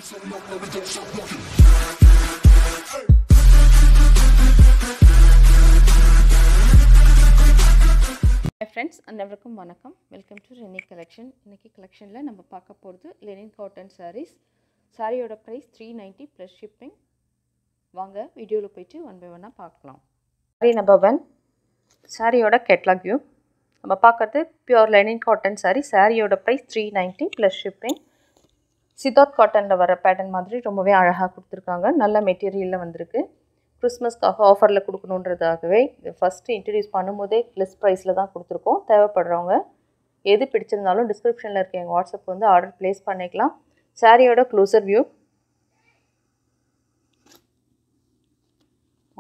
friends அனைவருக்கும் வணக்கம். Welcome to Rennie collection. இன்னைக்கு கலெக்ஷனில் நம்ம பார்க்க போகிறது லெனின் காட்டன் சாரீஸ். சாரியோட ப்ரைஸ் 390 ப்ளஸ் ஷிப்பிங். வாங்க வீடியோவில் போயிட்டு ஒன் பை ஒன்னாக பார்க்கலாம். சாரி நம்பர் 1, சாரியோட கேட்லாக் வியூ. நம்ம பார்க்கறது பியூர் லெனின் காட்டன் சாரி. சாரியோட ப்ரைஸ் 390 ப்ளஸ் ஷிப்பிங். சித்தார்த் காட்டனில் வர பேட்டர்ன் மாதிரி ரொம்பவே அழகாக கொடுத்துருக்காங்க. நல்ல மெட்டீரியலில் வந்திருக்கு. கிறிஸ்மஸ்க்காக ஆஃபரில் கொடுக்கணுன்றதாகவே ஃபஸ்ட்டு இன்ட்ரடியூஸ் பண்ணும்போதே லெஸ் ப்ரைஸில் தான் கொடுத்துருக்கோம். தேவைப்படுறவங்க எது பிடிச்சிருந்தாலும் டிஸ்கிரிப்ஷனில் இருக்க எங்கள் வாட்ஸ்அப் வந்து ஆர்டர் ப்ளேஸ் பண்ணிக்கலாம். சாரியோட க்ளோசர் வியூ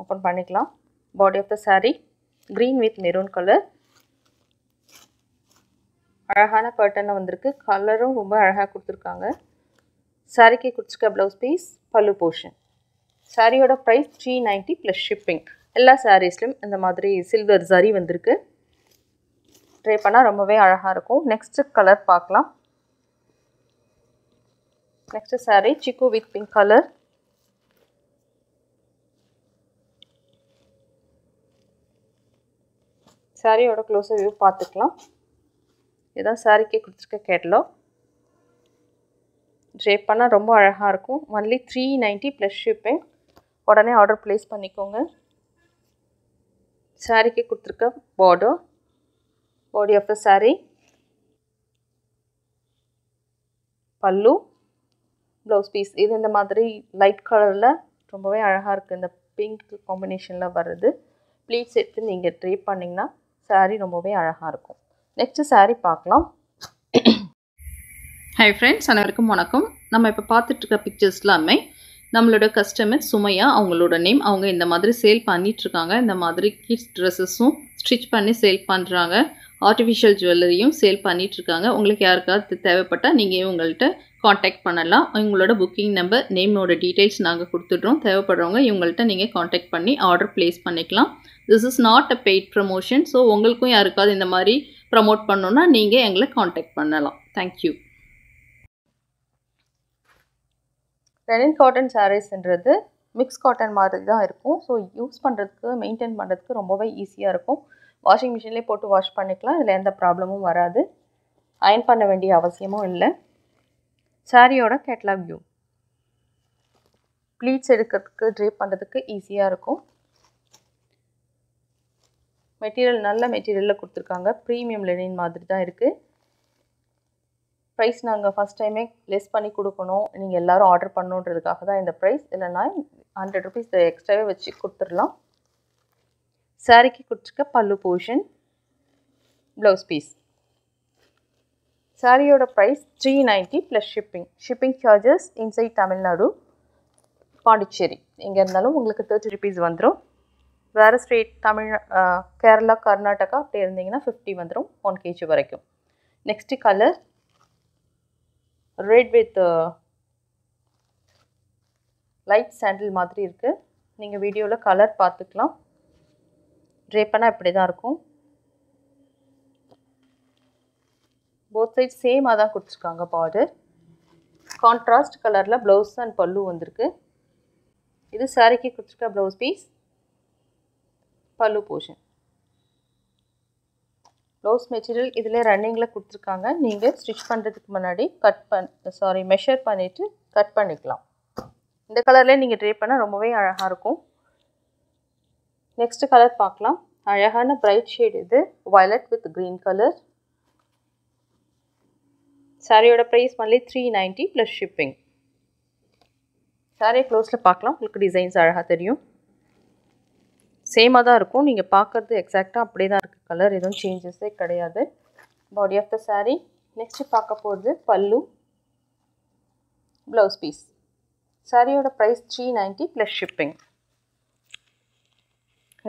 ஓப்பன் பண்ணிக்கலாம். Body of the sari green with maroon colour. அழகான பேட்டர்னில் வந்திருக்கு. கலரும் ரொம்ப அழகாக கொடுத்துருக்காங்க. சாரிக்கு குடிச்சிக்க ப்ளவுஸ் பீஸ், பல்லு போர்ஷன். சாரியோட ப்ரைஸ் 390 ப்ளஸ் ஷிப்பிங். எல்லா சாரீஸ்லையும் இந்த மாதிரி சில்வர் ஜரி வந்திருக்கு. ட்ரை பண்ணால் ரொம்பவே அழகாக இருக்கும். நெக்ஸ்ட்டு கலர் பார்க்கலாம். நெக்ஸ்ட்டு சாரீ சிக்கு வித் பிங்க் கலர். சாரியோட க்ளோஸர் வியூ பார்த்துக்கலாம். இதுதான் சாரிக்கு கொடுத்துருக்க கேட்டலாக். ட்ரை பண்ணால் ரொம்ப அழகாக இருக்கும். Only 390 plus shipping. உடனே ஆர்டர் ப்ளேஸ் பண்ணிக்கோங்க. சாரிக்கு கொடுத்துருக்க border, body of the sari, pallu, blouse piece. இது இந்த மாதிரி லைட் கலரில் ரொம்பவே அழகாக இருக்குது. இந்த பிங்க் காம்பினேஷனில் வருது. ப்ளீட்ஸ் எடுத்து நீங்கள் ட்ரை பண்ணிங்கன்னா சாரீ ரொம்பவே அழகாக இருக்கும். நெக்ஸ்ட்டு சாரீ பார்க்கலாம். ஹாய் ஃப்ரெண்ட்ஸ், அனைவருக்கும் வணக்கம். நம்ம இப்போ பார்த்துட்ருக்க பிக்சர்ஸ் எல்லாமே நம்மளோட கஸ்டமர் சுமையா, அவங்களோட நேம். அவங்க இந்த மாதிரி சேல் பண்ணிகிட்ருக்காங்க. இந்த மாதிரி கிட்ஸ் ட்ரெஸ்ஸஸும் ஸ்டிச் பண்ணி சேல் பண்ணுறாங்க. ஆர்டிஃபிஷியல் ஜுவல்லரியும் சேல் பண்ணிகிட்ருக்காங்க. உங்களுக்கு யாருக்காவது தேவைப்பட்டால் நீங்கள் இவங்கள்ட்ட காண்டாக்ட் பண்ணலாம். இவங்களோட புக்கிங் நம்பர், நேமோட டீட்டெயில்ஸ் நாங்கள் கொடுத்துட்றோம். தேவைப்படுறவங்க இவங்கள்ட்ட நீங்கள் காண்டாக்ட் பண்ணி ஆர்டர் ப்ளேஸ் பண்ணிக்கலாம். This is not a paid promotion. So உங்களுக்கும் யாருக்காவது இந்த மாதிரி ப்ரமோட் பண்ணணுன்னா நீங்கள் எங்களை காண்டாக்ட் பண்ணலாம். தேங்க்யூ. லெனின் காட்டன் சாரீஸ்ன்றது மிக்ஸ் காட்டன் மாதிரி தான் இருக்கும். ஸோ யூஸ் பண்ணுறதுக்கு, மெயின்டைன் பண்ணுறதுக்கு ரொம்பவே ஈஸியாக இருக்கும். வாஷிங் மிஷின்லேயே போட்டு வாஷ் பண்ணிக்கலாம். இதில் எந்த ப்ராப்ளமும் வராது. அயர்ன் பண்ண வேண்டிய அவசியமும் இல்லை. சாரியோட கேட்லாக் வியூ. ப்ளீட்ஸ் எடுக்கிறதுக்கு, ட்ரேப் பண்ணுறதுக்கு ஈஸியாக இருக்கும். மெட்டீரியல் நல்ல மெட்டீரியலில் கொடுத்துருக்காங்க. ப்ரீமியம் லெனின் மாதிரி தான் இருக்குது. ப்ரைஸ் நாங்கள் ஃபஸ்ட் டைமே லெஸ் பண்ணி கொடுக்கணும், நீங்கள் எல்லோரும் ஆர்டர் பண்ணணுன்றதுக்காக தான் இந்த ப்ரைஸ். இல்லைனா 100 ருபீஸ் எக்ஸ்ட்ராவே வச்சு கொடுத்துடலாம். சாரிக்கு கொடுத்துருக்க பல்லு போர்ஷன், ப்ளவுஸ் பீஸ். சாரியோட price 390 plus shipping. Shipping charges inside Tamil Nadu, Pondicherry எங்கே இருந்தாலும் உங்களுக்கு 30 ருபீஸ் வந்துடும். வேறு ஸ்டேட் கேரளா, கர்நாடகா அப்படி இருந்தீங்கன்னா 50 வந்துடும், 1 kg வரைக்கும். Next colour red with light சாண்டில் மாதிரி இருக்குது. நீங்கள் வீடியோவில் கலர் பார்த்துக்கலாம். ட்ரை பண்ணால் இப்படி தான் இருக்கும். போத் சைட் சேமாக தான் கொடுத்துருக்காங்க பார்டர். கான்ட்ராஸ்ட் கலரில் ப்ளவுஸ் அண்ட் பல்லு வந்திருக்கு. இது சாரிக்கு கொடுத்துருக்க blouse piece, pallu portion. Blouse material இதில் ரன்னிங்கில் கொடுத்துருக்காங்க. நீங்கள் ஸ்டிச் பண்ணுறதுக்கு முன்னாடி மெஷர் பண்ணிவிட்டு கட் பண்ணிக்கலாம். இந்த கலர்லேயே நீங்கள் ட்ரை பண்ணால் ரொம்பவே அழகாக இருக்கும். நெக்ஸ்ட்டு கலர் பார்க்கலாம். அழகான பிரைட் ஷேட் இது, வயலட் வித் க்ரீன் கலர். சாரியோட ப்ரைஸ் ஒன்லி 390 ப்ளஸ் ஷிப்பிங். சாரியை க்ளோஸில் பார்க்கலாம். உங்களுக்கு டிசைன்ஸ் அழகாக தெரியும். சேமாக தான் இருக்கும். நீங்கள் பார்க்குறது எக்ஸாக்டாக அப்படியே தான் இருக்குது. கலர் எதுவும் சேஞ்சஸே கிடையாது. Body of the sari. Next பார்க்க போகிறது பல்லு, ப்ளவுஸ் பீஸ். சாரியோட price 390 plus shipping.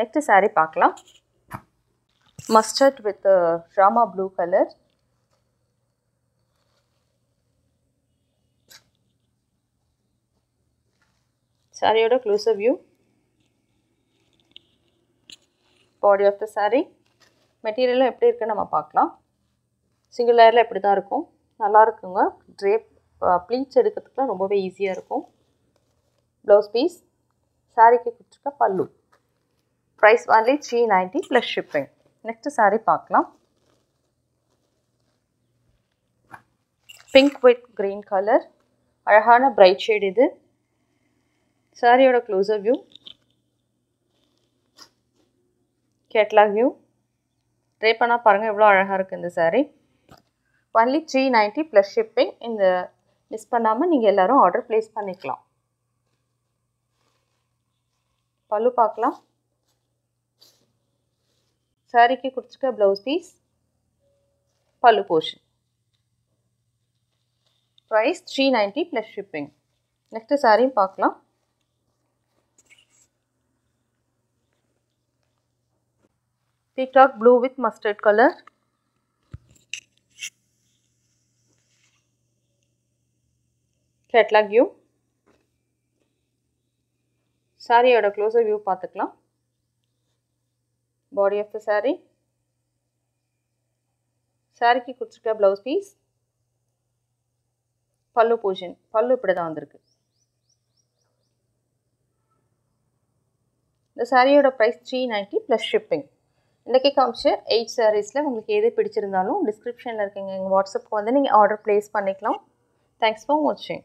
Next sari பார்க்கலாம். மஸ்டர்ட் வித் ராமா ப்ளூ கலர். சாரியோட closer view, body of the sari. மெட்டீரியலும் எப்படி இருக்குன்னு நம்ம பார்க்கலாம். சிங்கிள் லேயரில் எப்படி தான் இருக்கும். நல்லா இருக்குங்க. ட்ரேப் ப்ளீட்ஸ் எடுக்கிறதுக்குலாம் ரொம்பவே ஈஸியாக இருக்கும். ப்ளவுஸ் பீஸ், சாரீக்கு கொடுத்துருக்க pallu. Price only 390 plus shipping. Next sari பார்க்கலாம். பிங்க் வித் க்ரீன் கலர், அழகான பிரைட் ஷேட் இது. சாரியோட closer view, catalogue view. Try பண்ணால் பாருங்கள் எவ்வளோ அழகாக இருக்குது இந்த சாரீ. only 390 plus shipping. இந்த மிஸ் பண்ணாமல் நீங்கள் எல்லோரும் ஆர்டர் ப்ளேஸ் பண்ணிக்கலாம். பல்லு பார்க்கலாம். சாரீக்கு கொடுத்துருக்க blouse piece, pallu portion. Price 390 plus shipping. Next சாரியும் பார்க்கலாம். Peacock blue with mustard colour. Catalogue view. சாரியோட க்ளோசர் வியூ பார்த்துக்கலாம். பாடி ஆஃப் த சாரீ, சாரிக்கு கொடுத்துருக்க ப்ளவுஸ் பீஸ், பல்லு போர்ஷன். பல்லு இப்படி தான் வந்திருக்கு. இந்த சாரியோட ப்ரைஸ் 390 ப்ளஸ் ஷிப்பிங். இன்றைக்கி காமிச்ச 8 சாரீஸில் உங்களுக்கு எது பிடிச்சிருந்தாலும் டிஸ்கிரிப்ஷனில் இருக்கீங்க எங்கள் வாட்ஸ்அப்புக்கு வந்து நீங்கள் ஆர்டர் ப்ளேஸ் பண்ணிக்கலாம். தேங்க்ஸ் ஃபார் வாட்சிங்.